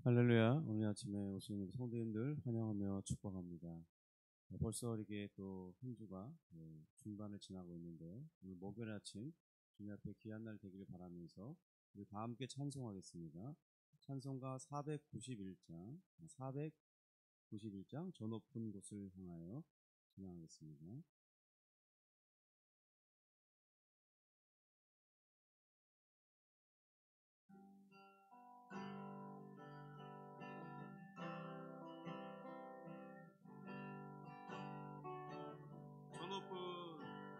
할렐루야. 오늘 아침에 오신 성도님들 환영하며 축복합니다. 벌써 이게 또 한 주가 중반을 지나고 있는데요. 오늘 목요일 아침 주님 앞에 귀한 날 되기를 바라면서 우리 다 함께 찬송하겠습니다. 찬송가 491장, 491장 저 높은 곳을 향하여 찬양하겠습니다.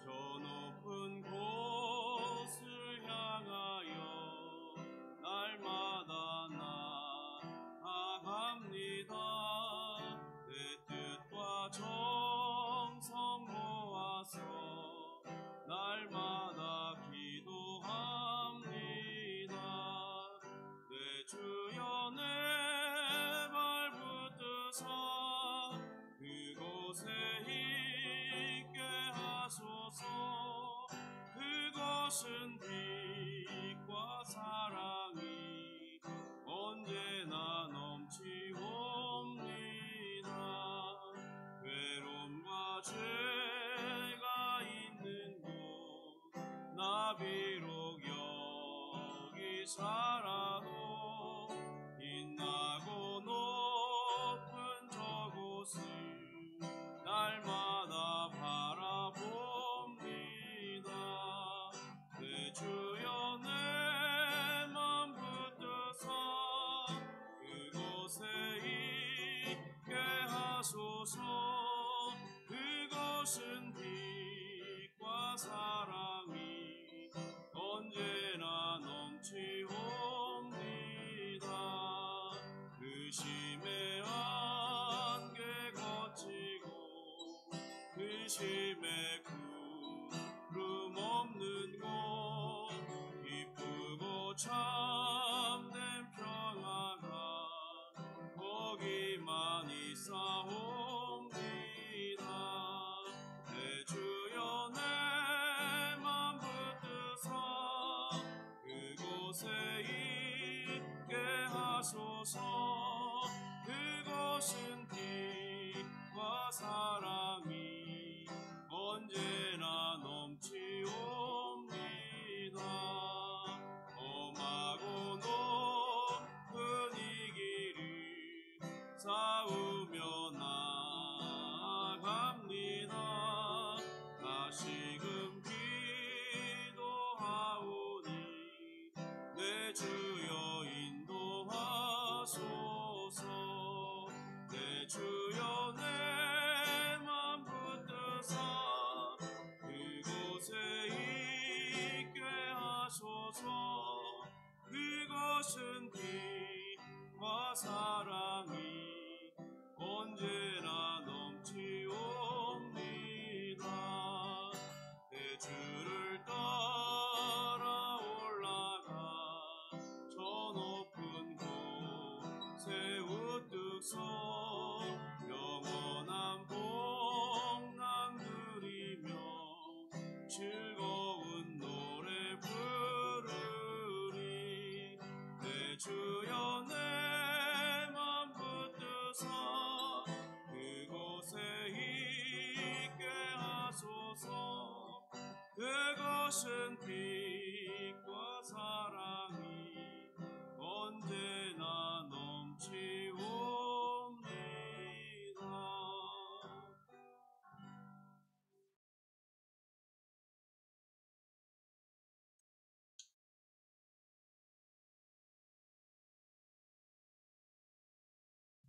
저 높은 곳을 향하여 날마다 나아갑니다. 내 뜻과 정성 모아서 날마다 기도합니다. 내 주여 내 발 붙드사 그곳에 있게 하소서. 그것은 빛과 사랑이 언제나 넘치옵니다. 외로움과 죄가 있는 곳 나 비록 여기 살아도 빛나고 높은 저곳을 날마다 바라봅니다. 내 주여 내 맘 붙드사 그곳에 있게 하소서. 그것은 빛과 사랑이 언제나 넘치옵니다. 의심의 안개 거치고 의심의 구름 없는 곳 기쁘고 참된 평화가 거기만 있사옵니다. 내 주여 내 맘 붙드사 그곳에 있게 하소서. 그것은 빛과 사랑이 언제나 넘치옵니다. 험하고 높은 이 길을 싸우며 나아갑니다. 다시금 기도하오니 내 주여 인도하소서. 내 주여 내 맘 붙드사 그곳에 있게 하소서. 그것은 빛과 사랑이 언제나 넘치옵니다. 내 주를 따라 올라가 저 높은 곳에 우뚝 서 영원한 복락 누리며 즐거운 노래 부르리. 내 주여 내 맘 붙드사 그곳에 있게 하소서. 그것은 빛과 사랑이 언제나 넘치옵니다.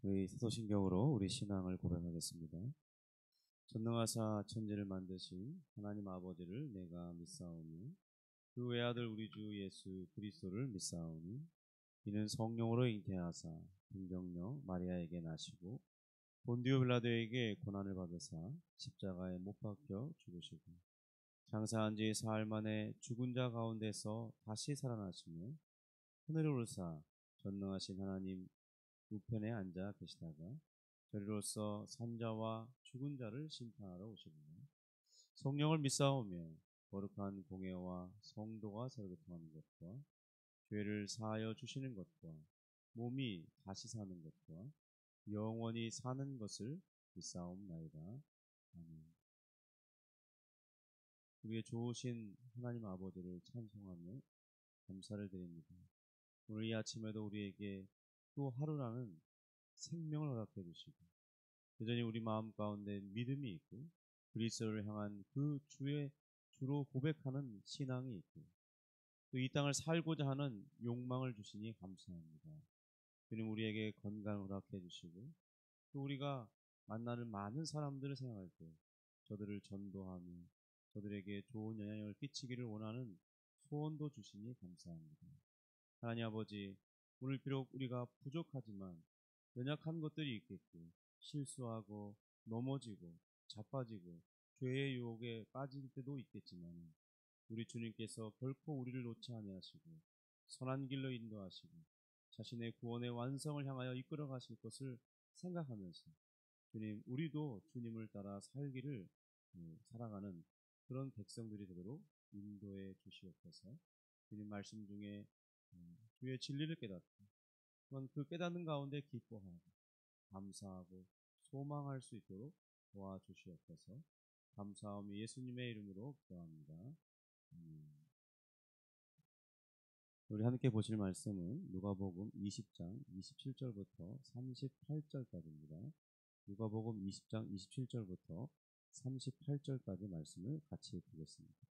우리 사도신경으로 우리 신앙을 고백하겠습니다. 전능하사 천지를 만드신 하나님 아버지를 내가 믿사오며 그 외아들 우리 주 예수 그리스도를 믿사오니 이는 성령으로 잉태하사 동정녀 마리아에게 나시고 본디오 빌라도에게 고난을 받으사 십자가에 못 박혀 죽으시고 장사한 지 사흘 만에 죽은 자 가운데서 다시 살아나시며 하늘에 오르사 전능하신 하나님 우편에 앉아 계시다가 저리로서 산자와 죽은 자를 심판하러 오시리니 성령을 믿사오며 거룩한 공예와 성도가 서로 교통하는 것과 죄를 사하여 주시는 것과 몸이 다시 사는 것과 영원히 사는 것을 믿사옵나이다. 아멘. 우리의 좋으신 하나님 아버지를 찬송하며 감사를 드립니다. 오늘 이 아침에도 우리에게 또 하루라는 생명을 허락해 주시고 여전히 우리 마음 가운데 믿음이 있고 그리스도를 향한 그 주로 고백하는 신앙이 있고 또 이 땅을 살고자 하는 욕망을 주시니 감사합니다. 주님 우리에게 건강을 허락해 주시고 또 우리가 만나는 많은 사람들을 생각할 때 저들을 전도하며 저들에게 좋은 영향을 끼치기를 원하는 소원도 주시니 감사합니다. 하나님 아버지, 오늘 비록 우리가 부족하지만 연약한 것들이 있겠고 실수하고 넘어지고 자빠지고 죄의 유혹에 빠질 때도 있겠지만 우리 주님께서 결코 우리를 놓지 아니하시고 선한 길로 인도하시고 자신의 구원의 완성을 향하여 이끌어 가실 것을 생각하면서 주님, 우리도 주님을 따라 살기를 살아가는 그런 백성들이 되도록 인도해 주시옵소서. 주님 말씀 중에 주의 진리를 깨닫고 또한 그 깨닫는 가운데 기뻐하고 감사하고 소망할 수 있도록 도와주시옵소서. 감사하며 예수님의 이름으로 기도합니다. 우리 함께 보실 말씀은 누가복음 20장 27절부터 38절까지입니다. 누가복음 20장 27절부터 38절까지 말씀을 같이 보겠습니다.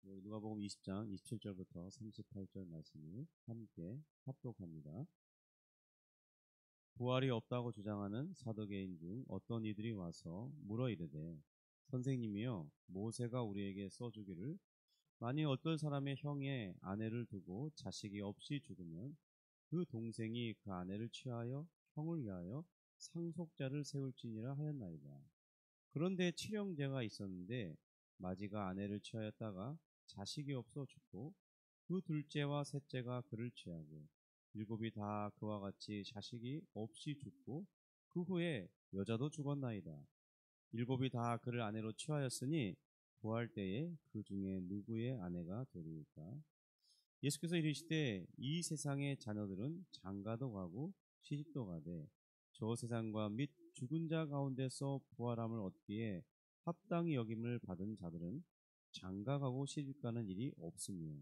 누가복음 20장 27절부터 38절 말씀을 함께 합독합니다. 부활이 없다고 주장하는 사두개인 중 어떤 이들이 와서 물어 이르되 선생님이여 모세가 우리에게 써주기를 만일 어떤 사람의 형의 아내를 두고 자식이 없이 죽으면 그 동생이 그 아내를 취하여 형을 위하여 상속자를 세울지니라 하였나이다. 그런데 칠형제가 있었는데 마지가 아내를 취하였다가 자식이 없어 죽고 그 둘째와 셋째가 그를 취하고 일곱이 다 그와 같이 자식이 없이 죽고 그 후에 여자도 죽었나이다. 일곱이 다 그를 아내로 취하였으니 부활 때에 그 중에 누구의 아내가 되리이까? 예수께서 이르시되 이 세상의 자녀들은 장가도 가고 시집도 가되 저 세상과 및 죽은 자 가운데서 부활함을 얻기에 합당히 여김을 받은 자들은 장가 가고 시집 가는 일이 없으며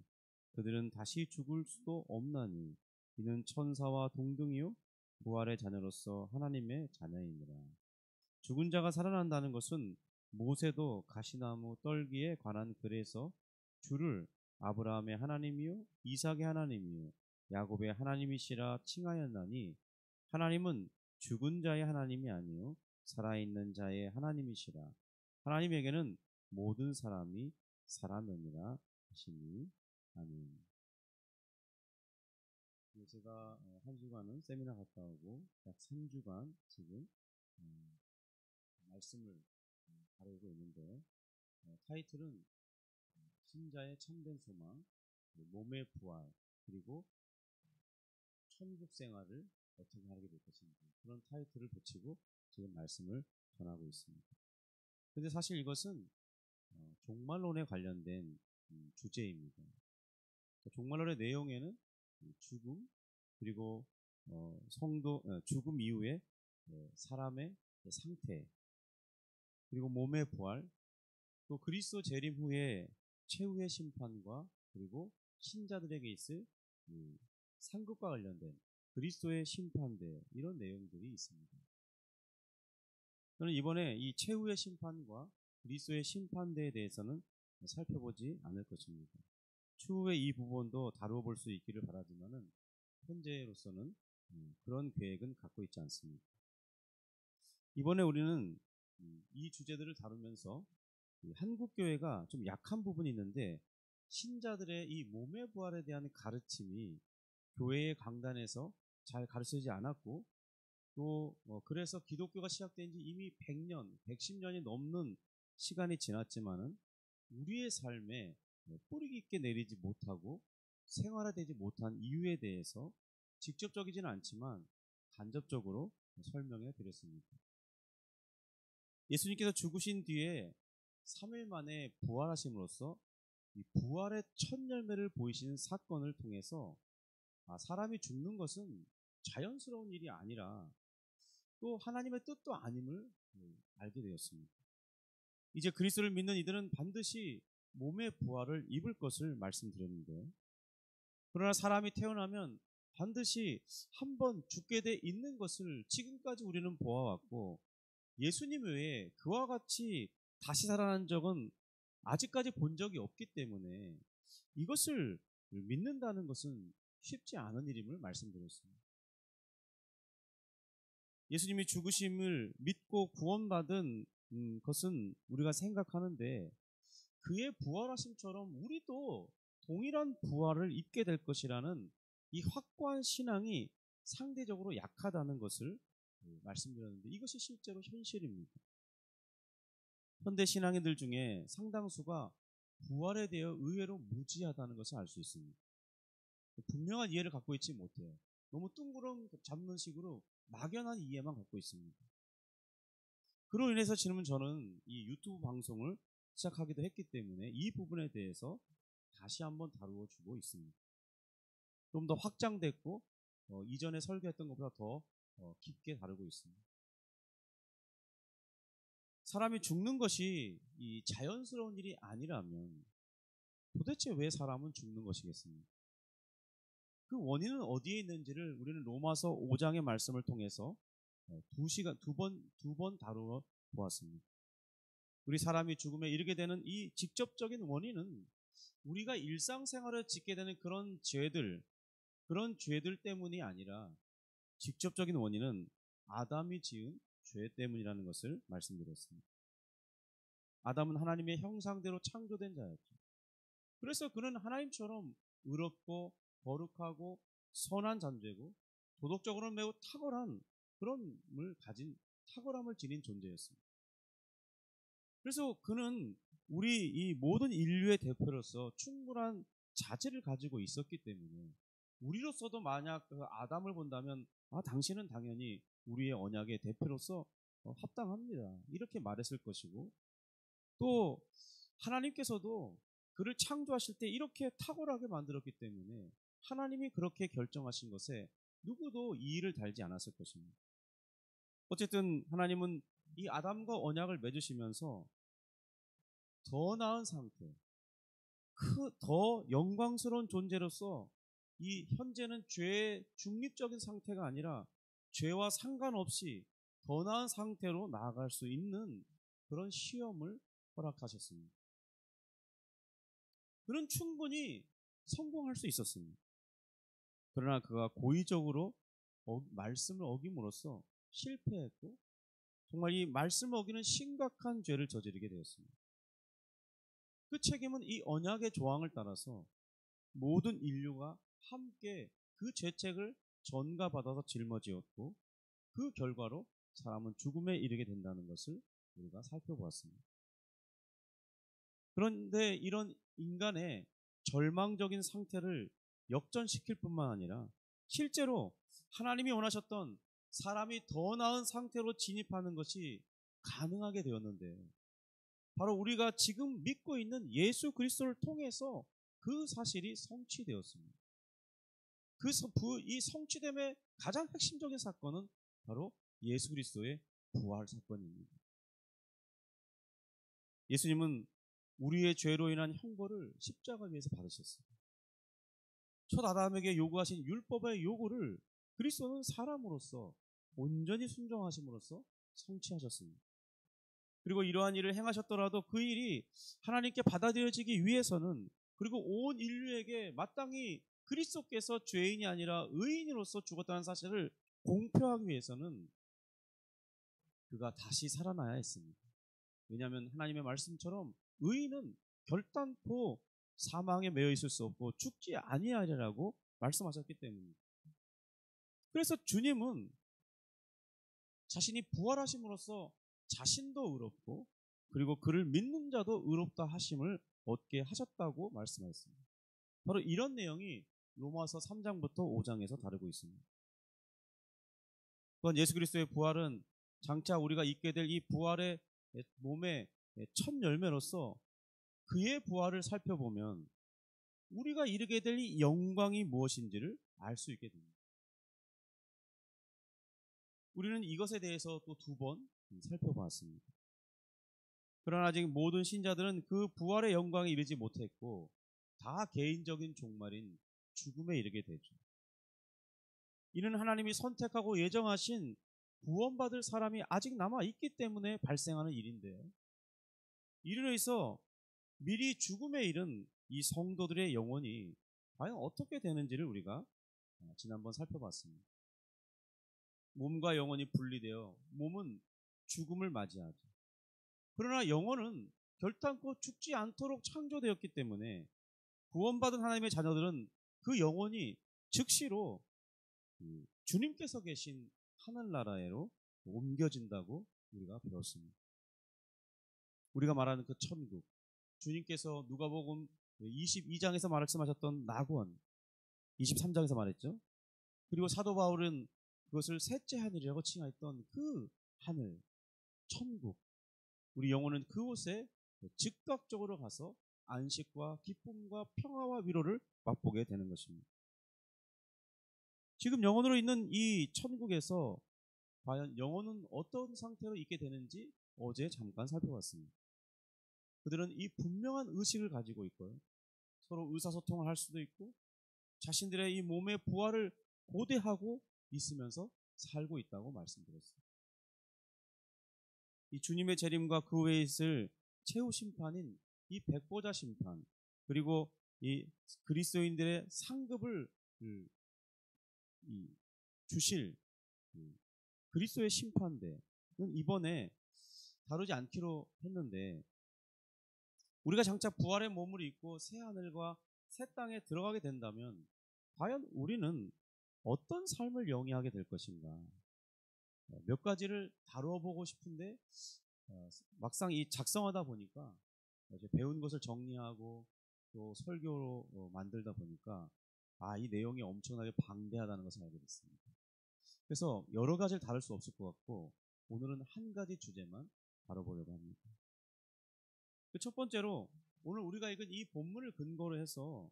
그들은 다시 죽을 수도 없나니 이는 천사와 동등이요 부활의 자녀로서 하나님의 자녀이니라. 죽은 자가 살아난다는 것은 모세도 가시나무 떨기에 관한 글에서 주를 아브라함의 하나님이요 이삭의 하나님이요 야곱의 하나님이시라 칭하였나니 하나님은 죽은 자의 하나님이 아니요 살아있는 자의 하나님이시라. 하나님에게는 모든 사람이 살아나느니라 하시니 아멘. 제가 한 주간은 세미나 갔다 오고 약 3주간 지금 말씀을 다루고 있는데 타이틀은 신자의 참된 소망, 몸의 부활, 그리고 천국 생활을 어떻게 하게 될 것인가 그런 타이틀을 붙이고 지금 말씀을 전하고 있습니다. 근데 사실 이것은 종말론에 관련된 주제입니다. 종말론의 내용에는 죽음 그리고 죽음 이후에 사람의 상태 그리고 몸의 부활 또 그리스도 재림 후에 최후의 심판과 그리고 신자들에게 있을 상급과 관련된 그리스도의 심판대 이런 내용들이 있습니다. 저는 이번에 이 최후의 심판과 그리스도의 심판대에 대해서는 살펴보지 않을 것입니다. 추후에 이 부분도 다루어 볼 수 있기를 바라지만은 현재로서는 그런 계획은 갖고 있지 않습니다. 이번에 우리는 이 주제들을 다루면서 한국 교회가 좀 약한 부분이 있는데 신자들의 이 몸의 부활에 대한 가르침이 교회의 강단에서 잘 가르쳐지지 않았고 또 그래서 기독교가 시작된 지 이미 100년, 110년이 넘는 시간이 지났지만은 우리의 삶에 뿌리 깊게 내리지 못하고 생활화되지 못한 이유에 대해서 직접적이지는 않지만 간접적으로 설명해 드렸습니다. 예수님께서 죽으신 뒤에 3일 만에 부활하심으로써 이 부활의 첫 열매를 보이시는 사건을 통해서 사람이 죽는 것은 자연스러운 일이 아니라 또 하나님의 뜻도 아님을 알게 되었습니다. 이제 그리스도를 믿는 이들은 반드시 몸의 부활을 입을 것을 말씀드렸는데, 그러나 사람이 태어나면 반드시 한번 죽게 돼 있는 것을 지금까지 우리는 보아왔고, 예수님 외에 그와 같이 다시 살아난 적은 아직까지 본 적이 없기 때문에 이것을 믿는다는 것은 쉽지 않은 일임을 말씀드렸습니다. 예수님이 죽으심을 믿고 구원받은 것은 우리가 생각하는데, 그의 부활하심처럼 우리도 동일한 부활을 입게 될 것이라는 이 확고한 신앙이 상대적으로 약하다는 것을 말씀드렸는데, 이것이 실제로 현실입니다. 현대 신앙인들 중에 상당수가 부활에 대해 의외로 무지하다는 것을 알 수 있습니다. 분명한 이해를 갖고 있지 못해요. 너무 뚱그름 잡는 식으로 막연한 이해만 갖고 있습니다. 그로 인해서 지금 저는 이 유튜브 방송을 시작하기도 했기 때문에 이 부분에 대해서 다시 한번 다루어 주고 있습니다. 좀 더 확장됐고 이전에 설교했던 것보다 더 깊게 다루고 있습니다. 사람이 죽는 것이 이 자연스러운 일이 아니라면 도대체 왜 사람은 죽는 것이겠습니까? 그 원인은 어디에 있는지를 우리는 로마서 5장의 말씀을 통해서 두 번 다루어 보았습니다. 우리 사람이 죽음에 이르게 되는 이 직접적인 원인은 우리가 일상생활을 짓게 되는 그런 죄들 때문이 아니라, 직접적인 원인은 아담이 지은 죄 때문이라는 것을 말씀드렸습니다. 아담은 하나님의 형상대로 창조된 자였죠. 그래서 그는 하나님처럼 의롭고 거룩하고 선한 존재고 도덕적으로는 매우 탁월한 탁월함을 지닌 존재였습니다. 그래서 그는 우리 이 모든 인류의 대표로서 충분한 자질을 가지고 있었기 때문에, 우리로서도 만약 그 아담을 본다면 당신은 당연히 우리의 언약의 대표로서 합당합니다, 이렇게 말했을 것이고, 또 하나님께서도 그를 창조하실 때 이렇게 탁월하게 만들었기 때문에 하나님이 그렇게 결정하신 것에 누구도 이의를 달지 않았을 것입니다. 어쨌든 하나님은 이 아담과 언약을 맺으시면서 더 나은 상태, 더 영광스러운 존재로서 이 현재는 죄의 중립적인 상태가 아니라 죄와 상관없이 더 나은 상태로 나아갈 수 있는 그런 시험을 허락하셨습니다. 그는 충분히 성공할 수 있었습니다. 그러나 그가 고의적으로 말씀을 어김으로써 실패했고, 정말 이 말씀을 어기는 심각한 죄를 저지르게 되었습니다. 그 책임은 이 언약의 조항을 따라서 모든 인류가 함께 그 죄책을 전가받아서 짊어지었고, 그 결과로 사람은 죽음에 이르게 된다는 것을 우리가 살펴보았습니다. 그런데 이런 인간의 절망적인 상태를 역전시킬 뿐만 아니라 실제로 하나님이 원하셨던 사람이 더 나은 상태로 진입하는 것이 가능하게 되었는데, 바로 우리가 지금 믿고 있는 예수 그리스도를 통해서 그 사실이 성취되었습니다. 이 성취됨의 가장 핵심적인 사건은 바로 예수 그리스도의 부활 사건입니다. 예수님은 우리의 죄로 인한 형벌을 십자가 위에서 받으셨습니다. 첫 아담에게 요구하신 율법의 요구를 그리스도는 사람으로서 온전히 순종하심으로써 성취하셨습니다. 그리고 이러한 일을 행하셨더라도 그 일이 하나님께 받아들여지기 위해서는, 그리고 온 인류에게 마땅히 그리스도께서 죄인이 아니라 의인으로서 죽었다는 사실을 공표하기 위해서는 그가 다시 살아나야 했습니다. 왜냐하면 하나님의 말씀처럼 의인은 결단코 사망에 매여 있을 수 없고 죽지 아니하리라고 말씀하셨기 때문입니다. 그래서 주님은 자신이 부활하심으로써 자신도 의롭고 그리고 그를 믿는 자도 의롭다 하심을 얻게 하셨다고 말씀하셨습니다. 바로 이런 내용이 로마서 3장부터 5장에서 다루고 있습니다. 또한 예수 그리스도의 부활은 장차 우리가 입게 될 이 부활의 몸의 첫 열매로서 그의 부활을 살펴보면 우리가 이르게 될 이 영광이 무엇인지를 알 수 있게 됩니다. 우리는 이것에 대해서 또 두 번 살펴봤습니다. 그러나 아직 모든 신자들은 그 부활의 영광에 이르지 못했고 다 개인적인 종말인 죽음에 이르게 되죠. 이는 하나님이 선택하고 예정하신 구원받을 사람이 아직 남아있기 때문에 발생하는 일인데요. 이를 위해서 미리 죽음에 이른 이 성도들의 영혼이 과연 어떻게 되는지를 우리가 지난번 살펴봤습니다. 몸과 영혼이 분리되어 몸은 죽음을 맞이하죠. 그러나 영혼은 결단코 죽지 않도록 창조되었기 때문에 구원받은 하나님의 자녀들은 그 영혼이 즉시로 주님께서 계신 하늘나라로 옮겨진다고 우리가 배웠습니다. 우리가 말하는 그 천국, 주님께서 누가복음 22장에서 말씀하셨던 낙원, 23장에서 말했죠. 그리고 사도 바울은 그것을 셋째 하늘이라고 칭하였던 그 하늘, 천국, 우리 영혼은 그곳에 즉각적으로 가서 안식과 기쁨과 평화와 위로를 맛보게 되는 것입니다. 지금 영혼으로 있는 이 천국에서 과연 영혼은 어떤 상태로 있게 되는지 어제 잠깐 살펴봤습니다. 그들은 이 분명한 의식을 가지고 있고요. 서로 의사소통을 할 수도 있고 자신들의 이 몸의 부활을 고대하고 있으면서 살고 있다고 말씀드렸습니다. 이 주님의 재림과 그 후에 있을 최후 심판인 이 백보자 심판, 그리고 이 그리스도인들의 상급을 주실 그리스도의 심판대는 이번에 다루지 않기로 했는데, 우리가 장차 부활의 몸을 입고 새 하늘과 새 땅에 들어가게 된다면 과연 우리는 어떤 삶을 영위하게 될 것인가, 몇 가지를 다루어 보고 싶은데 막상 이 작성하다 보니까 이제 배운 것을 정리하고 또 설교로 만들다 보니까 이 내용이 엄청나게 방대하다는 것을 알게 됐습니다. 그래서 여러 가지를 다룰 수 없을 것 같고 오늘은 한 가지 주제만 다뤄보려고 합니다. 그 첫 번째로 오늘 우리가 읽은 이 본문을 근거로 해서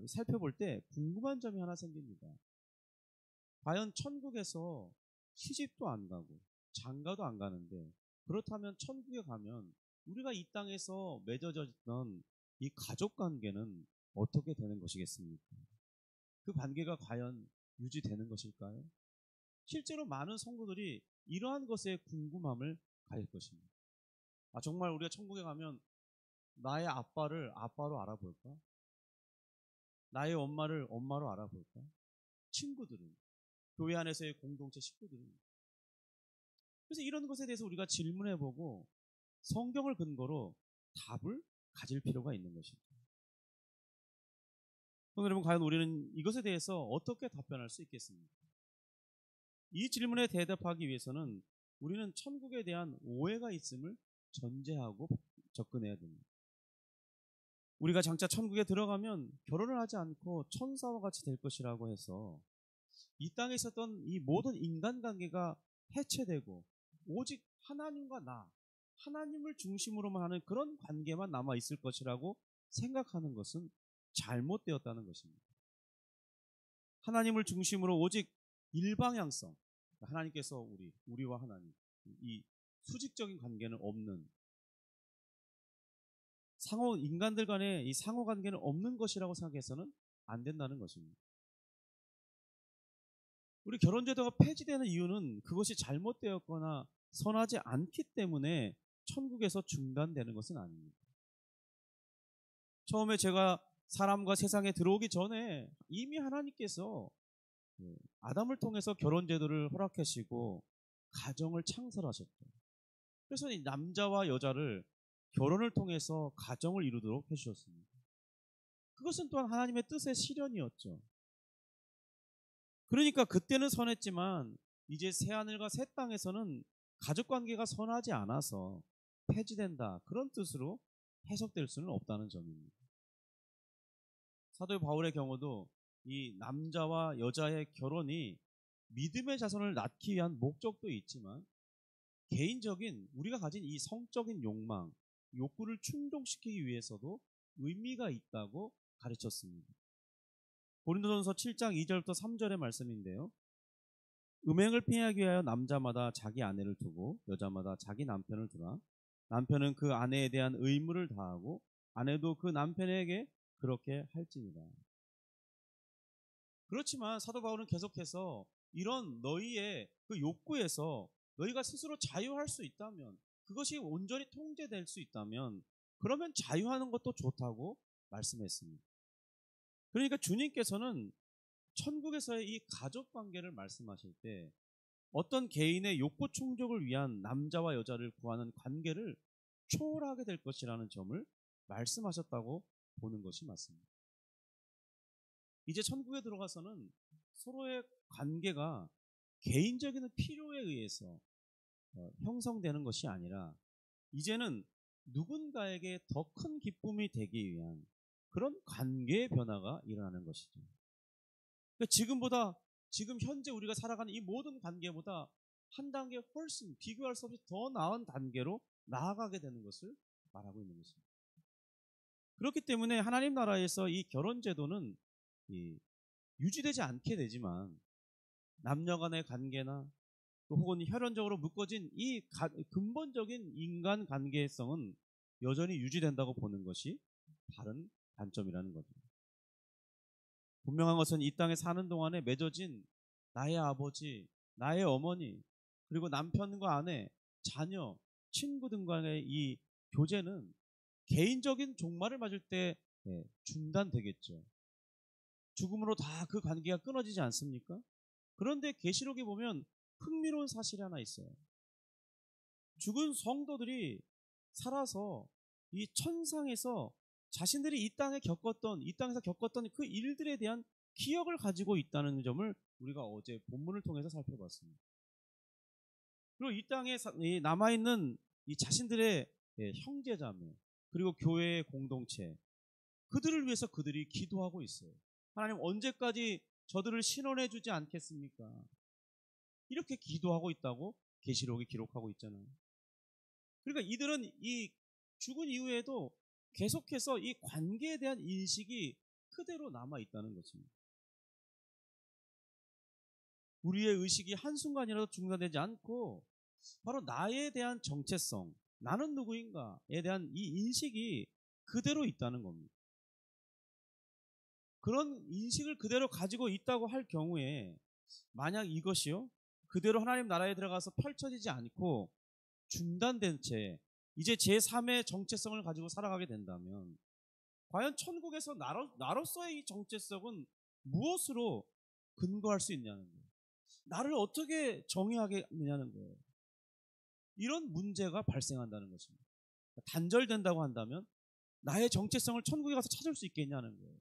살펴볼 때 궁금한 점이 하나 생깁니다. 과연 천국에서 시집도 안 가고 장가도 안 가는데, 그렇다면 천국에 가면 우리가 이 땅에서 맺어져 있던 이 가족 관계는 어떻게 되는 것이겠습니까? 그 관계가 과연 유지되는 것일까요? 실제로 많은 성도들이 이러한 것에 궁금함을 가질 것입니다. 정말 우리가 천국에 가면 나의 아빠를 아빠로 알아볼까? 나의 엄마를 엄마로 알아볼까? 친구들은, 교회 안에서의 공동체 식구들은. 그래서 이런 것에 대해서 우리가 질문해보고 성경을 근거로 답을 가질 필요가 있는 것입니다. 그럼 여러분, 과연 우리는 이것에 대해서 어떻게 답변할 수 있겠습니까? 이 질문에 대답하기 위해서는 우리는 천국에 대한 오해가 있음을 전제하고 접근해야 됩니다. 우리가 장차 천국에 들어가면 결혼을 하지 않고 천사와 같이 될 것이라고 해서 이 땅에 있었던 이 모든 인간관계가 해체되고 오직 하나님과 하나님을 중심으로만 하는 그런 관계만 남아있을 것이라고 생각하는 것은 잘못되었다는 것입니다. 하나님을 중심으로 오직 일방향성, 하나님께서 우리와 하나님, 이 수직적인 관계는 없는, 인간들 간의 이 상호 관계는 없는 것이라고 생각해서는 안 된다는 것입니다. 우리 결혼제도가 폐지되는 이유는 그것이 잘못되었거나 선하지 않기 때문에 천국에서 중단되는 것은 아닙니다. 처음에 제가 사람과 세상에 들어오기 전에 이미 하나님께서 아담을 통해서 결혼제도를 허락하시고 가정을 창설하셨죠. 그래서 이 남자와 여자를 결혼을 통해서 가정을 이루도록 해주셨습니다. 그것은 또한 하나님의 뜻의 실현이었죠. 그러니까 그때는 선했지만 이제 새하늘과 새 땅에서는 가족관계가 선하지 않아서 폐지된다, 그런 뜻으로 해석될 수는 없다는 점입니다. 사도 바울의 경우도 이 남자와 여자의 결혼이 믿음의 자손을 낳기 위한 목적도 있지만 개인적인 우리가 가진 이 성적인 욕망, 욕구를 충족시키기 위해서도 의미가 있다고 가르쳤습니다. 고린도전서 7장 2절부터 3절의 말씀인데요. 음행을 피하기 위하여 남자마다 자기 아내를 두고 여자마다 자기 남편을 두라. 남편은 그 아내에 대한 의무를 다하고 아내도 그 남편에게 그렇게 할지니라. 그렇지만 사도 바울은 계속해서 이런 너희의 그 욕구에서 너희가 스스로 자유할 수 있다면, 그것이 온전히 통제될 수 있다면 그러면 자유하는 것도 좋다고 말씀했습니다. 그러니까 주님께서는 천국에서의 이 가족 관계를 말씀하실 때 어떤 개인의 욕구 충족을 위한 남자와 여자를 구하는 관계를 초월하게 될 것이라는 점을 말씀하셨다고 보는 것이 맞습니다. 이제 천국에 들어가서는 서로의 관계가 개인적인 필요에 의해서 형성되는 것이 아니라 이제는 누군가에게 더 큰 기쁨이 되기 위한 그런 관계의 변화가 일어나는 것이죠. 그러니까 지금 현재 우리가 살아가는 이 모든 관계보다 한 단계 훨씬 비교할 수 없이 더 나은 단계로 나아가게 되는 것을 말하고 있는 것입니다. 그렇기 때문에 하나님 나라에서 이 결혼 제도는 유지되지 않게 되지만 남녀 간의 관계나 또 혹은 혈연적으로 묶어진 이 근본적인 인간 관계성은 여전히 유지된다고 보는 것이 바른 관점이라는 거죠. 분명한 것은 이 땅에 사는 동안에 맺어진 나의 아버지, 나의 어머니, 그리고 남편과 아내, 자녀, 친구 등과의 이 교제는 개인적인 종말을 맞을 때 중단되겠죠. 죽음으로 다 그 관계가 끊어지지 않습니까? 그런데 계시록에 보면 흥미로운 사실이 하나 있어요. 죽은 성도들이 살아서 이 천상에서 자신들이 이 땅에서 겪었던 그 일들에 대한 기억을 가지고 있다는 점을 우리가 어제 본문을 통해서 살펴봤습니다. 그리고 이 땅에 남아있는 이 자신들의 형제자매, 그리고 교회의 공동체, 그들을 위해서 그들이 기도하고 있어요. 하나님, 언제까지 저들을 신원해 주지 않겠습니까? 이렇게 기도하고 있다고 계시록이 기록하고 있잖아요. 그러니까 이들은 이 죽은 이후에도 계속해서 이 관계에 대한 인식이 그대로 남아 있다는 것입니다. 우리의 의식이 한순간이라도 중단되지 않고 바로 나에 대한 정체성, 나는 누구인가에 대한 이 인식이 그대로 있다는 겁니다. 그런 인식을 그대로 가지고 있다고 할 경우에 만약 이것이요 그대로 하나님 나라에 들어가서 펼쳐지지 않고 중단된 채 이제 제3의 정체성을 가지고 살아가게 된다면 과연 천국에서 나로서의 이 정체성은 무엇으로 근거할 수 있냐는 거예요. 나를 어떻게 정의하겠느냐는 거예요. 이런 문제가 발생한다는 것입니다. 단절된다고 한다면 나의 정체성을 천국에 가서 찾을 수 있겠냐는 거예요.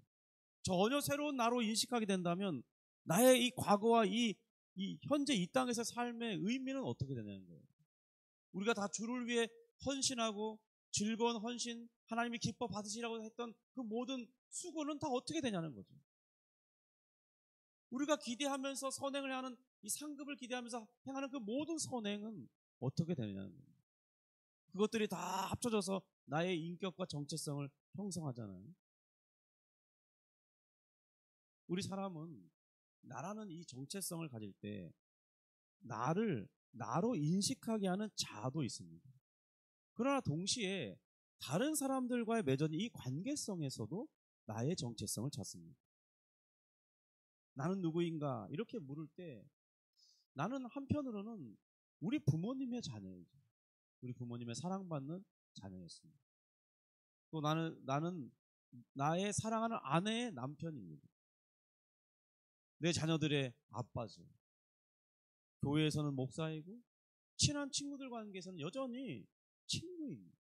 전혀 새로운 나로 인식하게 된다면 나의 이 과거와 이 현재 이 땅에서 삶의 의미는 어떻게 되냐는 거예요. 우리가 다 주를 위해 헌신하고 즐거운 헌신, 하나님이 기뻐 받으시라고 했던 그 모든 수고는 다 어떻게 되냐는 거죠. 우리가 기대하면서 선행을 하는 이 상급을 기대하면서 행하는 그 모든 선행은 어떻게 되느냐는 거예요. 그것들이 다 합쳐져서 나의 인격과 정체성을 형성하잖아요. 우리 사람은 나라는 이 정체성을 가질 때 나를 나로 인식하게 하는 자아도 있습니다. 그러나 동시에 다른 사람들과의 맺어진 이 관계성에서도 나의 정체성을 찾습니다. 나는 누구인가 이렇게 물을 때 나는 한편으로는 우리 부모님의 자녀이죠. 우리 부모님의 사랑받는 자녀였습니다. 또 나는 나의 사랑하는 아내의 남편입니다. 내 자녀들의 아빠죠. 교회에서는 목사이고 친한 친구들 관계에서는 여전히 친구입니다.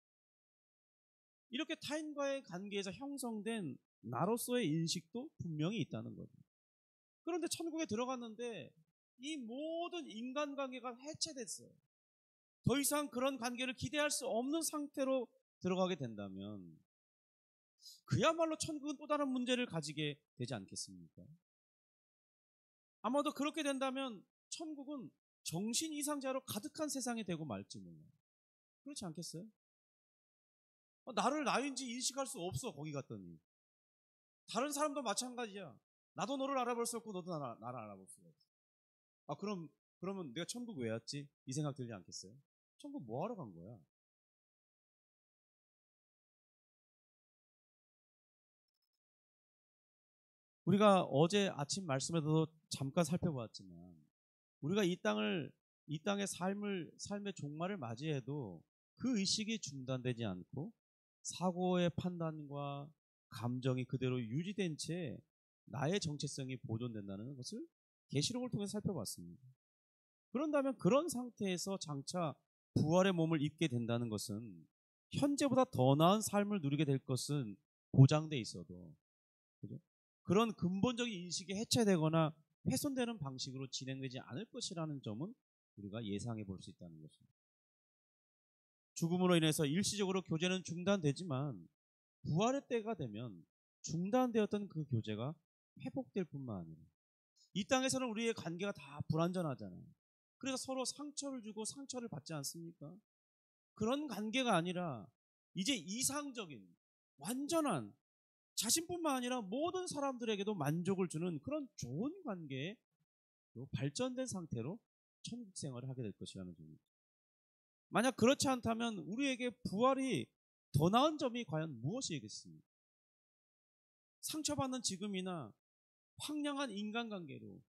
이렇게 타인과의 관계에서 형성된 나로서의 인식도 분명히 있다는 거죠. 그런데 천국에 들어갔는데 이 모든 인간관계가 해체됐어요. 더 이상 그런 관계를 기대할 수 없는 상태로 들어가게 된다면 그야말로 천국은 또 다른 문제를 가지게 되지 않겠습니까? 아마도 그렇게 된다면 천국은 정신 이상자로 가득한 세상이 되고 말지 몰라요. 그렇지 않겠어요? 나를 나인지 인식할 수 없어. 거기 갔더니 다른 사람도 마찬가지야. 나도 너를 알아볼 수 없고 너도 나를 알아볼 수가 없어. 그러면 내가 천국 왜 왔지? 이 생각 들지 않겠어요? 천국 뭐 하러 간 거야? 우리가 어제 아침 말씀에도 잠깐 살펴보았지만 우리가 이 땅의 삶의 종말을 맞이해도 그 의식이 중단되지 않고 사고의 판단과 감정이 그대로 유지된 채 나의 정체성이 보존된다는 것을 계시록을 통해서 살펴봤습니다. 그런다면 그런 상태에서 장차 부활의 몸을 입게 된다는 것은 현재보다 더 나은 삶을 누리게 될 것은 보장돼 있어도, 그죠? 그런 근본적인 인식이 해체되거나 훼손되는 방식으로 진행되지 않을 것이라는 점은 우리가 예상해 볼 수 있다는 것입니다. 죽음으로 인해서 일시적으로 교제는 중단되지만 부활의 때가 되면 중단되었던 그 교제가 회복될 뿐만 아니라 이 땅에서는 우리의 관계가 다 불완전하잖아요. 그래서 서로 상처를 주고 상처를 받지 않습니까? 그런 관계가 아니라 이제 이상적인 완전한 자신뿐만 아니라 모든 사람들에게도 만족을 주는 그런 좋은 관계에 발전된 상태로 천국 생활을 하게 될 것이라는 점입니다. 만약 그렇지 않다면 우리에게 부활이 더 나은 점이 과연 무엇이겠습니까? 상처받는 지금이나 황량한 인간관계로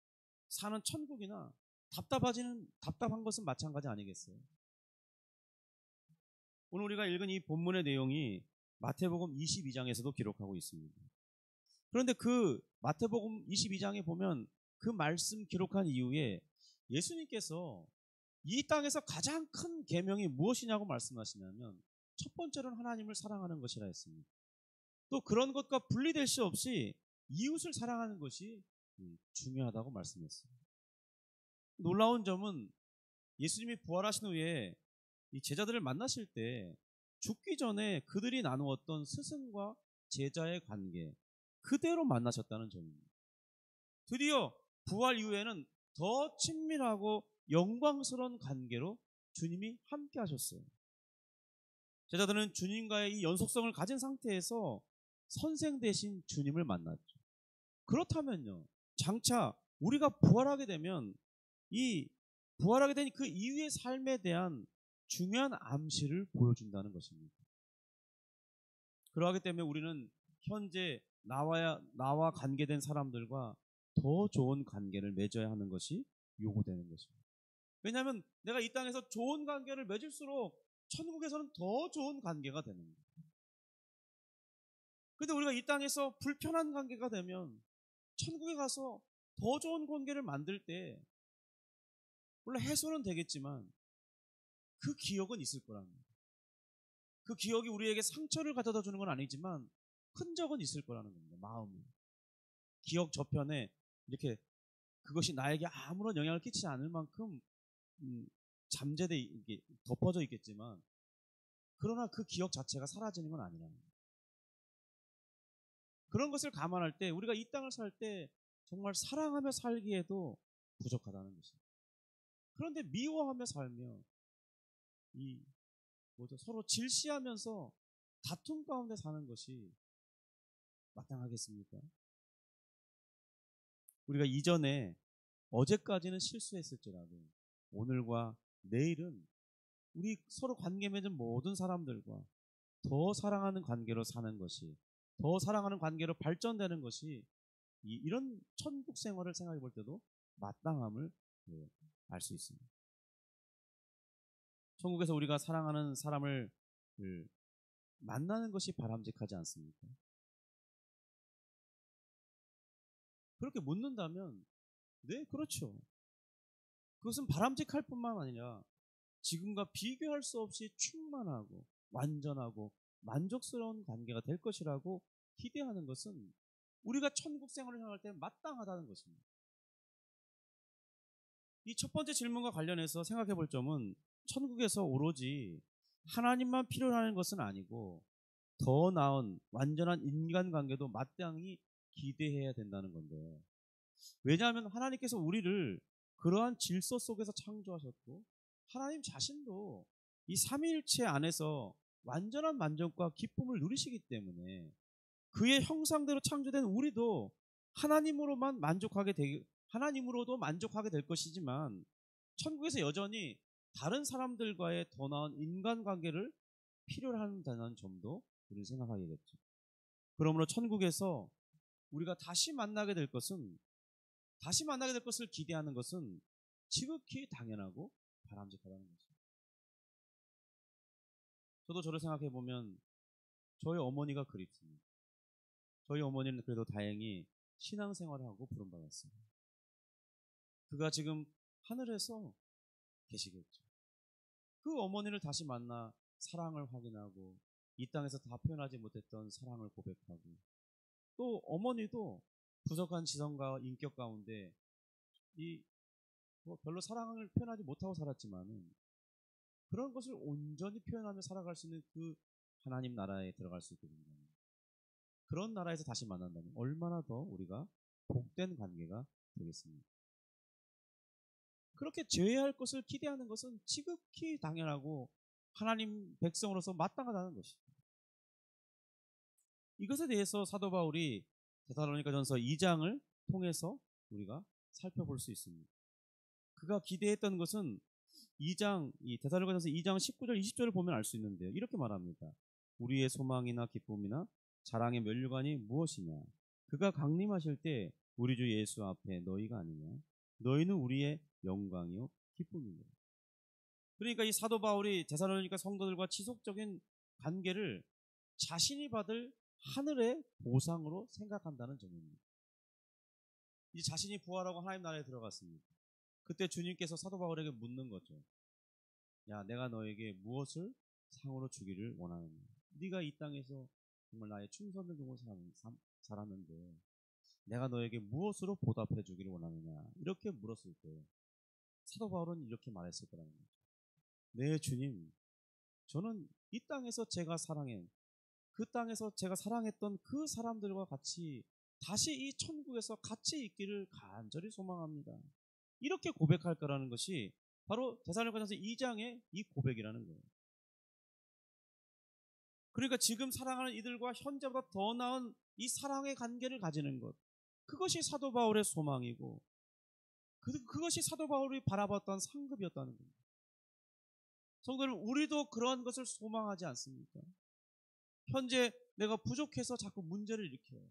사는 천국이나 답답한 것은 마찬가지 아니겠어요? 오늘 우리가 읽은 이 본문의 내용이 마태복음 22장에서도 기록하고 있습니다. 그런데 그 마태복음 22장에 보면 그 말씀 기록한 이후에 예수님께서 이 땅에서 가장 큰 계명이 무엇이냐고 말씀하시냐면 첫 번째로는 하나님을 사랑하는 것이라 했습니다. 또 그런 것과 분리될 수 없이 이웃을 사랑하는 것이 중요하다고 말씀했어요. 놀라운 점은 예수님이 부활하신 후에 이 제자들을 만나실 때 죽기 전에 그들이 나누었던 스승과 제자의 관계 그대로 만나셨다는 점입니다. 드디어 부활 이후에는 더 친밀하고 영광스러운 관계로 주님이 함께 하셨어요. 제자들은 주님과의 이 연속성을 가진 상태에서 선생 대신 주님을 만났죠. 그렇다면요, 장차 우리가 부활하게 되면 이 부활하게 된 그 이후의 삶에 대한 중요한 암시를 보여준다는 것입니다. 그러하기 때문에 우리는 현재 나와 관계된 사람들과 더 좋은 관계를 맺어야 하는 것이 요구되는 것입니다. 왜냐하면 내가 이 땅에서 좋은 관계를 맺을수록 천국에서는 더 좋은 관계가 되는 거예요. 그런데 우리가 이 땅에서 불편한 관계가 되면 천국에 가서 더 좋은 관계를 만들 때 물론 해소는 되겠지만 그 기억은 있을 거라는 거예요. 그 기억이 우리에게 상처를 가져다 주는 건 아니지만 흔적은 있을 거라는 겁니다. 마음이. 기억 저편에 이렇게 그것이 나에게 아무런 영향을 끼치지 않을 만큼 잠재돼 이게 덮어져 있겠지만 그러나 그 기억 자체가 사라지는 건 아니라는 거예요. 그런 것을 감안할 때 우리가 이 땅을 살 때 정말 사랑하며 살기에도 부족하다는 것입니다. 그런데 미워하며 살며 서로 질시하면서 다툼 가운데 사는 것이 마땅하겠습니까? 우리가 이전에 어제까지는 실수했을지라도 오늘과 내일은 우리 서로 관계 맺은 모든 사람들과 더 사랑하는 관계로 사는 것이, 더 사랑하는 관계로 발전되는 것이 이런 천국 생활을 생각해 볼 때도 마땅함을 알 수 있습니다. 천국에서 우리가 사랑하는 사람을 만나는 것이 바람직하지 않습니까? 그렇게 묻는다면 네, 그렇죠. 그것은 바람직할 뿐만 아니라 지금과 비교할 수 없이 충만하고 완전하고 만족스러운 관계가 될 것이라고 기대하는 것은 우리가 천국 생활을 향할 때 마땅하다는 것입니다. 이 첫 번째 질문과 관련해서 생각해 볼 점은 천국에서 오로지 하나님만 필요로 하는 것은 아니고 더 나은 완전한 인간관계도 마땅히 기대해야 된다는 건데, 왜냐하면 하나님께서 우리를 그러한 질서 속에서 창조하셨고 하나님 자신도 이 삼위일체 안에서 완전한 만족과 기쁨을 누리시기 때문에 그의 형상대로 창조된 우리도 하나님으로도 만족하게 될 것이지만 천국에서 여전히 다른 사람들과의 더 나은 인간관계를 필요로 한다는 점도 우리는 생각하게겠죠. 그러므로 천국에서 우리가 다시 만나게 될 것을 기대하는 것은 지극히 당연하고 바람직하다는 것입니다. 저도 저를 생각해 보면 저희 어머니가 그립습니다. 저희 어머니는 그래도 다행히 신앙생활을 하고 부름받았습니다. 그가 지금 하늘에서 계시겠죠. 그 어머니를 다시 만나 사랑을 확인하고 이 땅에서 다 표현하지 못했던 사랑을 고백하고 또 어머니도 부족한 지성과 인격 가운데 별로 사랑을 표현하지 못하고 살았지만은 그런 것을 온전히 표현하며 살아갈 수 있는 그 하나님 나라에 들어갈 수 있게 됩니다. 그런 나라에서 다시 만난다면 얼마나 더 우리가 복된 관계가 되겠습니까? 그렇게 죄할 것을 기대하는 것은 지극히 당연하고 하나님 백성으로서 마땅하다는 것입니다. 이것에 대해서 사도 바울이 데살로니가전서 2장을 통해서 우리가 살펴볼 수 있습니다. 그가 기대했던 것은 데살로니가전서 2장 19절 20절을 보면 알 수 있는데요. 이렇게 말합니다. 우리의 소망이나 기쁨이나 자랑의 면류관이 무엇이냐? 그가 강림하실 때 우리 주 예수 앞에 너희가 아니냐? 너희는 우리의 영광이요 기쁨이냐? 그러니까 이 사도 바울이 데살로니가 성도들과 지속적인 관계를 자신이 받을 하늘의 보상으로 생각한다는 점입니다. 이 자신이 부활하고 하나님 나라에 들어갔습니다. 그때 주님께서 사도 바울에게 묻는 거죠. 야, 내가 너에게 무엇을 상으로 주기를 원하느냐? 네가 이 땅에서 정말 나의 충성된 종을 살았는데 내가 너에게 무엇으로 보답해 주기를 원하느냐? 이렇게 물었을 때 사도 바울은 이렇게 말했을 거라는 거죠. 네, 주님, 저는 이 땅에서 그 땅에서 제가 사랑했던 그 사람들과 같이 다시 이 천국에서 같이 있기를 간절히 소망합니다. 이렇게 고백할 거라는 것이 바로 데살로니가전서 2장의 이 고백이라는 거예요. 그러니까 지금 사랑하는 이들과 현재보다 더 나은 이 사랑의 관계를 가지는 것, 그것이 사도 바울의 소망이고 그것이 사도 바울이 바라봤던 상급이었다는 겁니다. 성도 여러분, 우리도 그러한 것을 소망하지 않습니까? 현재 내가 부족해서 자꾸 문제를 일으켜요.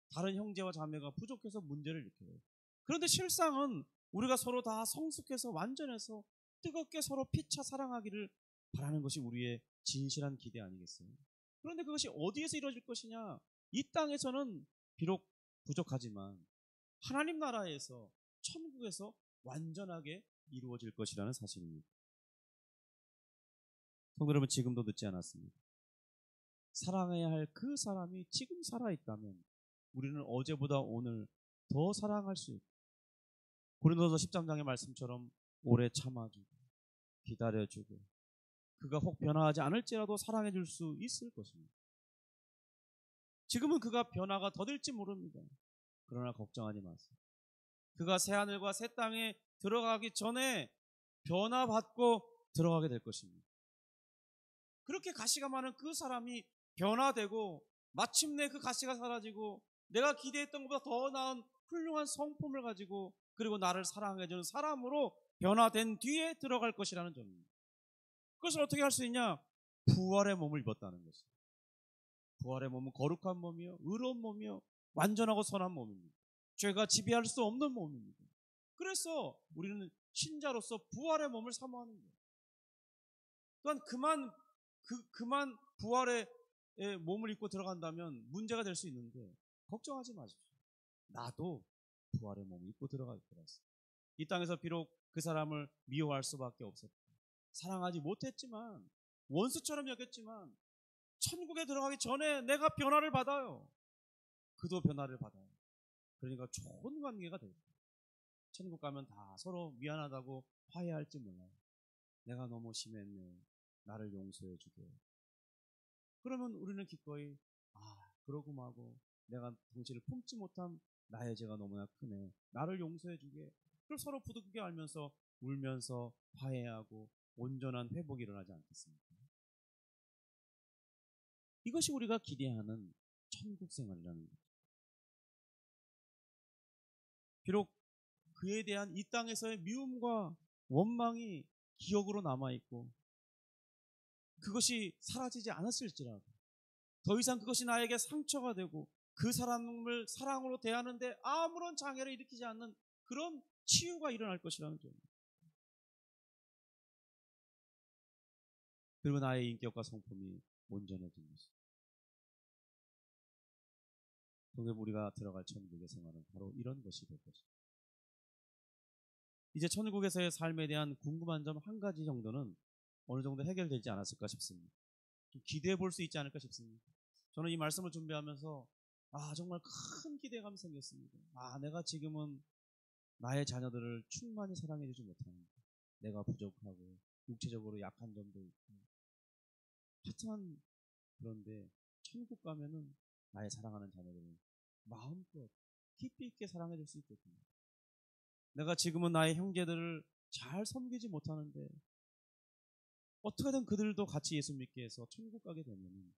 다른 형제와 자매가 부족해서 문제를 일으켜요. 그런데 실상은 우리가 서로 다 성숙해서 완전해서 뜨겁게 서로 피차 사랑하기를 바라는 것이 우리의 진실한 기대 아니겠어요? 그런데 그것이 어디에서 이루어질 것이냐? 이 땅에서는 비록 부족하지만 하나님 나라에서, 천국에서 완전하게 이루어질 것이라는 사실입니다. 성도 여러분, 지금도 늦지 않았습니다. 사랑해야 할 그 사람이 지금 살아있다면 우리는 어제보다 오늘 더 사랑할 수 있고, 고린도서 13장의 말씀처럼 오래 참아주고 기다려주고 그가 혹 변화하지 않을지라도 사랑해줄 수 있을 것입니다. 지금은 그가 변화가 더딜지 모릅니다. 그러나 걱정하지 마세요. 그가 새하늘과 새 땅에 들어가기 전에 변화받고 들어가게 될 것입니다. 그렇게 가시가 많은 그 사람이 변화되고 마침내 그 가시가 사라지고 내가 기대했던 것보다 더 나은 훌륭한 성품을 가지고 그리고 나를 사랑해주는 사람으로 변화된 뒤에 들어갈 것이라는 점입니다. 그것을 어떻게 할 수 있냐? 부활의 몸을 입었다는 것입니다. 부활의 몸은 거룩한 몸이요, 의로운 몸이요, 완전하고 선한 몸입니다. 죄가 지배할 수 없는 몸입니다. 그래서 우리는 신자로서 부활의 몸을 사모하는 거예요. 또한 그만 부활의 몸을 입고 들어간다면 문제가 될 수 있는데 걱정하지 마십시오. 나도 부활의 몸을 입고 들어갈 거라서. 이 땅에서 비록 그 사람을 미워할 수밖에 없었다. 사랑하지 못했지만, 원수처럼 여겼지만 천국에 들어가기 전에 내가 변화를 받아요. 그도 변화를 받아요. 그러니까 좋은 관계가 될 거예요. 천국 가면 다 서로 미안하다고 화해할지 몰라요. 내가 너무 심했네. 나를 용서해 주게. 그러면 우리는 기꺼이 그러고 마고 내가 당신을 품지 못한 나의 죄가 너무나 크네. 나를 용서해 주게. 그걸 서로 부득이게 알면서 울면서 화해하고 온전한 회복이 일어나지 않겠습니까? 이것이 우리가 기대하는 천국 생활이라는 거죠. 비록 그에 대한 이 땅에서의 미움과 원망이 기억으로 남아있고 그것이 사라지지 않았을지라도 더 이상 그것이 나에게 상처가 되고 그 사람을 사랑으로 대하는데 아무런 장애를 일으키지 않는 그런 치유가 일어날 것이라는 점. 그리고 나의 인격과 성품이 온전해진 것입니다. 동엽 우리가 들어갈 천국의 생활은 바로 이런 것이 될 것입니다. 이제 천국에서의 삶에 대한 궁금한 점 한 가지 정도는 어느 정도 해결되지 않았을까 싶습니다. 좀 기대해 볼 수 있지 않을까 싶습니다. 저는 이 말씀을 준비하면서 정말 큰 기대감이 생겼습니다. 내가 지금은 나의 자녀들을 충만히 사랑해 주지 못하는데 내가 부족하고 육체적으로 약한 점도 있고 하여튼 그런데 천국 가면은 나의 사랑하는 자녀들을 마음껏 깊이 있게 사랑해 줄 수 있거든요. 내가 지금은 나의 형제들을 잘 섬기지 못하는데 어떻게든 그들도 같이 예수 믿게 해서 천국 가게 되면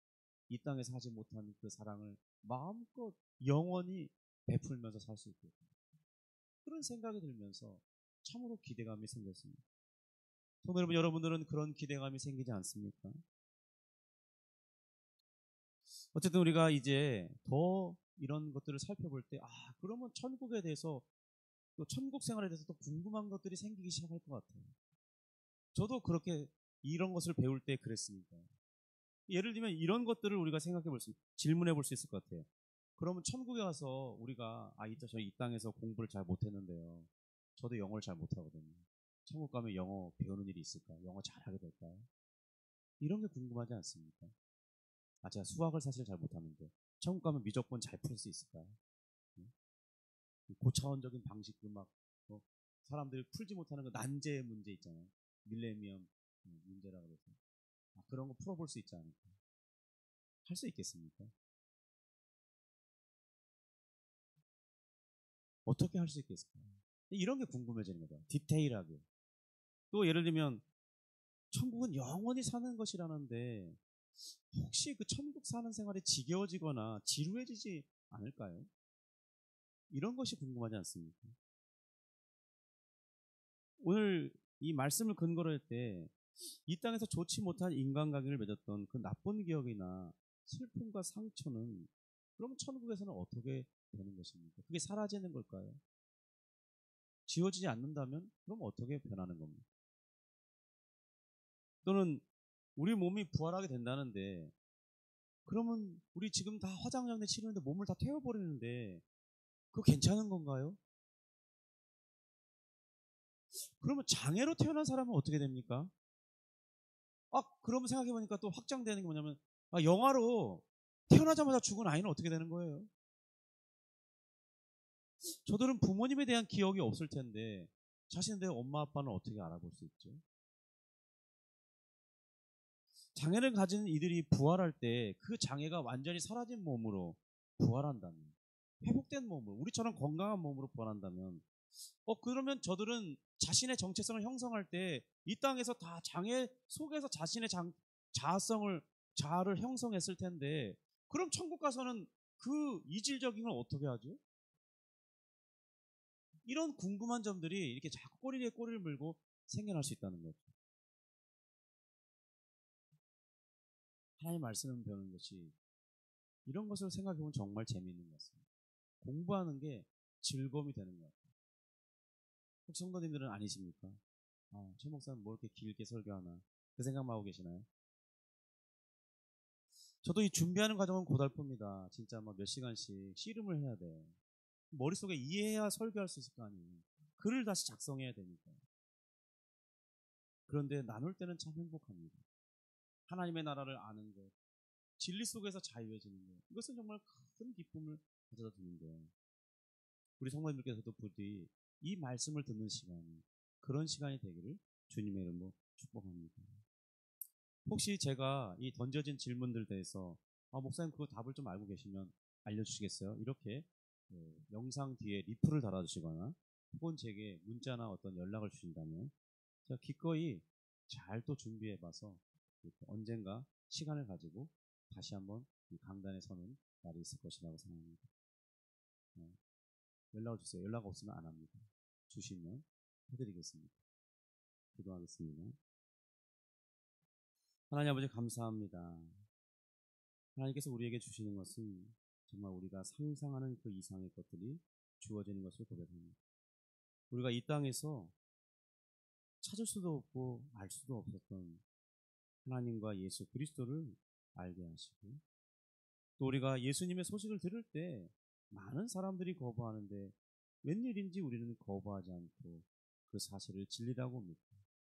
이 땅에서 하지 못한 그 사랑을 마음껏 영원히 베풀면서 살 수 있거든요. 그런 생각이 들면서 참으로 기대감이 생겼습니다. 성도 여러분, 여러분들은 그런 기대감이 생기지 않습니까? 어쨌든 우리가 이제 더 이런 것들을 살펴볼 때 그러면 천국에 대해서 또 천국 생활에 대해서 또 궁금한 것들이 생기기 시작할 것 같아요. 저도 그렇게 이런 것을 배울 때 그랬습니다. 예를 들면 이런 것들을 우리가 질문해 볼 수 있을 것 같아요. 그러면 천국에 가서 우리가 저 이 땅에서 공부를 잘 못했는데요. 저도 영어를 잘 못하거든요. 천국 가면 영어 배우는 일이 있을까요? 영어 잘하게 될까요? 이런 게 궁금하지 않습니까? 제가 수학을 사실 잘 못하는데 천국 가면 무조건 잘 풀 수 있을까요? 고차원적인 방식 사람들이 풀지 못하는 그 난제 문제 있잖아요. 밀레니엄 문제라고 해서 그런 거 풀어볼 수 있지 않을까? 할 수 있겠습니까? 어떻게 할 수 있겠을까요? 이런 게 궁금해지는 거죠. 디테일하게. 또 예를 들면 천국은 영원히 사는 것이라는데 혹시 그 천국 사는 생활이 지겨워지거나 지루해지지 않을까요? 이런 것이 궁금하지 않습니까? 오늘 이 말씀을 근거로 할 때 이 땅에서 좋지 못한 인간관계를 맺었던 그 나쁜 기억이나 슬픔과 상처는 그럼 천국에서는 어떻게 되는 것입니까? 그게 사라지는 걸까요? 지워지지 않는다면 그럼 어떻게 변하는 겁니까? 또는 우리 몸이 부활하게 된다는데 그러면 우리 지금 다 화장장례 치르는데 몸을 다 태워버리는데 그거 괜찮은 건가요? 그러면 장애로 태어난 사람은 어떻게 됩니까? 그러면 생각해보니까 또 확장되는 게 뭐냐면 영화로 태어나자마자 죽은 아이는 어떻게 되는 거예요? 저들은 부모님에 대한 기억이 없을 텐데 자신들의 엄마 아빠는 어떻게 알아볼 수 있죠? 장애를 가진 이들이 부활할 때 그 장애가 완전히 사라진 몸으로 부활한다면, 회복된 몸으로, 우리처럼 건강한 몸으로 부활한다면 그러면 저들은 자신의 정체성을 형성할 때 이 땅에서 다 장애 속에서 자신의 자아를 형성했을 텐데 그럼 천국 가서는 그 이질적인 걸 어떻게 하죠? 이런 궁금한 점들이 이렇게 자꾸 꼬리에 꼬리를 물고 생겨날 수 있다는 거죠. 하나님의 말씀을 배우는 것이 이런 것을 생각해보면 정말 재미있는 것 같습니다. 공부하는 게 즐거움이 되는 것 같아요. 혹시 성도님들은 아니십니까? 최 목사는 뭐 이렇게 길게 설교하나 그 생각만 하고 계시나요? 저도 이 준비하는 과정은 고달픕니다. 진짜 몇 시간씩 씨름을 해야 돼. 머릿속에 이해해야 설교할 수 있을 거 아니에요. 글을 다시 작성해야 되니까. 그런데 나눌 때는 참 행복합니다. 하나님의 나라를 아는 것, 진리 속에서 자유해지는 것, 이것은 정말 큰 기쁨을 가져다 주는데 우리 성도님들께서도 부디 이 말씀을 듣는 시간이 그런 시간이 되기를 주님의 이름으로 축복합니다. 혹시 제가 이 던져진 질문들 대해서 목사님 그거 답을 좀 알고 계시면 알려주시겠어요? 이렇게 영상 뒤에 리플을 달아주시거나 혹은 제게 문자나 어떤 연락을 주신다면 제가 기꺼이 잘 또 준비해봐서 이렇게 언젠가 시간을 가지고 다시 한번 이 강단에 서는 날이 있을 것이라고 생각합니다. 연락을 주세요. 연락 없으면 안 합니다. 주시면 해드리겠습니다. 기도하겠습니다. 하나님 아버지 감사합니다. 하나님께서 우리에게 주시는 것은 정말 우리가 상상하는 그 이상의 것들이 주어지는 것을 고백합니다. 우리가 이 땅에서 찾을 수도 없고 알 수도 없었던 하나님과 예수 그리스도를 알게 하시고, 또 우리가 예수님의 소식을 들을 때 많은 사람들이 거부하는데 웬일인지 우리는 거부하지 않고 그 사실을 진리라고 믿고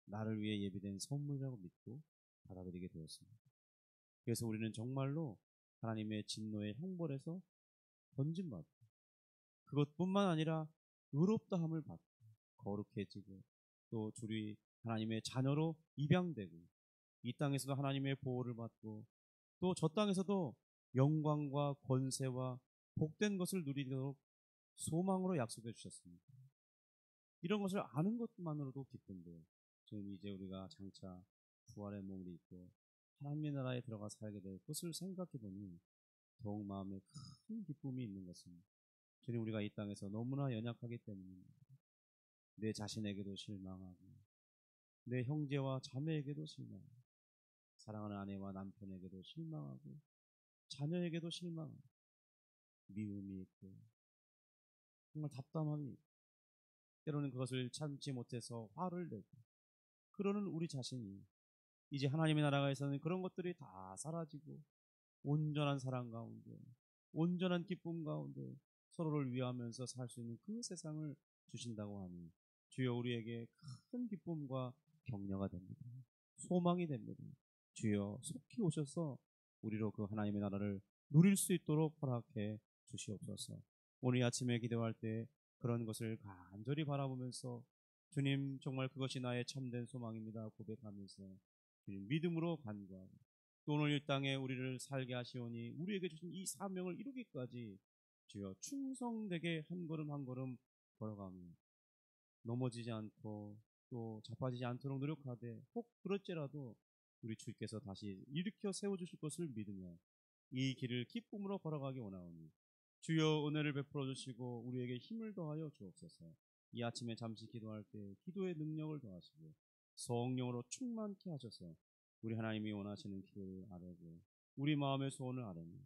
나를 위해 예비된 선물이라고 믿고 받아들이게 되었습니다. 그래서 우리는 정말로 하나님의 진노의 형벌에서 건진받고, 그것뿐만 아니라 의롭다함을 받고 거룩해지고, 또 주리 하나님의 자녀로 입양되고 이 땅에서도 하나님의 보호를 받고 또 저 땅에서도 영광과 권세와 복된 것을 누리도록 소망으로 약속해 주셨습니다. 이런 것을 아는 것만으로도 기쁜데, 지금 이제 우리가 장차 부활의 몸을 입고 하나님의 나라에 들어가 살게 될 것을 생각해 보니 더욱 마음에 큰 기쁨이 있는 것입니다. 주님, 우리가 이 땅에서 너무나 연약하기 때문입니다. 내 자신에게도 실망하고 내 형제와 자매에게도 실망하고 사랑하는 아내와 남편에게도 실망하고 자녀에게도 실망하고 미움이 있고 정말 답답함이 있고 때로는 그것을 참지 못해서 화를 내고 그러는 우리 자신이 이제 하나님의 나라에서는 그런 것들이 다 사라지고 온전한 사랑 가운데 온전한 기쁨 가운데 서로를 위하면서 살 수 있는 그 세상을 주신다고 하니 주여 우리에게 큰 기쁨과 격려가 됩니다. 소망이 됩니다. 주여 속히 오셔서 우리로 그 하나님의 나라를 누릴 수 있도록 허락해 주시옵소서. 오늘 아침에 기도할 때 그런 것을 간절히 바라보면서 주님 정말 그것이 나의 참된 소망입니다 고백하면서 주님 믿음으로 간구하고, 또 오늘 이 땅에 우리를 살게 하시오니 우리에게 주신 이 사명을 이루기까지 주여 충성되게 한 걸음 한 걸음 걸어가며 넘어지지 않고 또 자빠지지 않도록 노력하되, 혹 그럴지라도 우리 주께서 다시 일으켜 세워주실 것을 믿으며 이 길을 기쁨으로 걸어가기 원하오니 주여 은혜를 베풀어 주시고 우리에게 힘을 더하여 주옵소서. 이 아침에 잠시 기도할 때 기도의 능력을 더하시고 성령으로 충만케 하셔서 우리 하나님이 원하시는 기도를 아뢰고 우리 마음의 소원을 아뢰며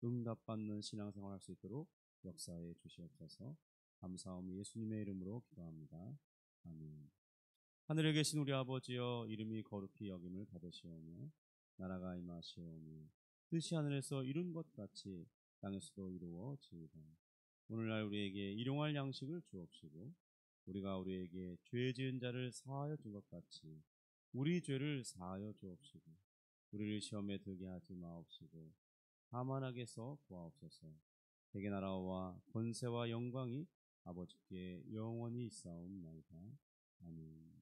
응답받는 신앙생활 할 수 있도록 역사해 주시옵소서. 감사하며 예수님의 이름으로 기도합니다. 아멘. 하늘에 계신 우리 아버지여, 이름이 거룩히 여김을 받으시오며 나라가 임하시오며 뜻이 하늘에서 이룬 것 같이 땅에서도 이루어지이다. 오늘날 우리에게 일용할 양식을 주옵시고 우리가 우리에게 죄 지은 자를 사하여 준 것 같이 우리 죄를 사하여 주옵시고 우리를 시험에 들게 하지 마옵시고 다만 악에서 구하옵소서. 대개 나라와 권세와 영광이 아버지께 영원히 있사옵나이다. 아멘.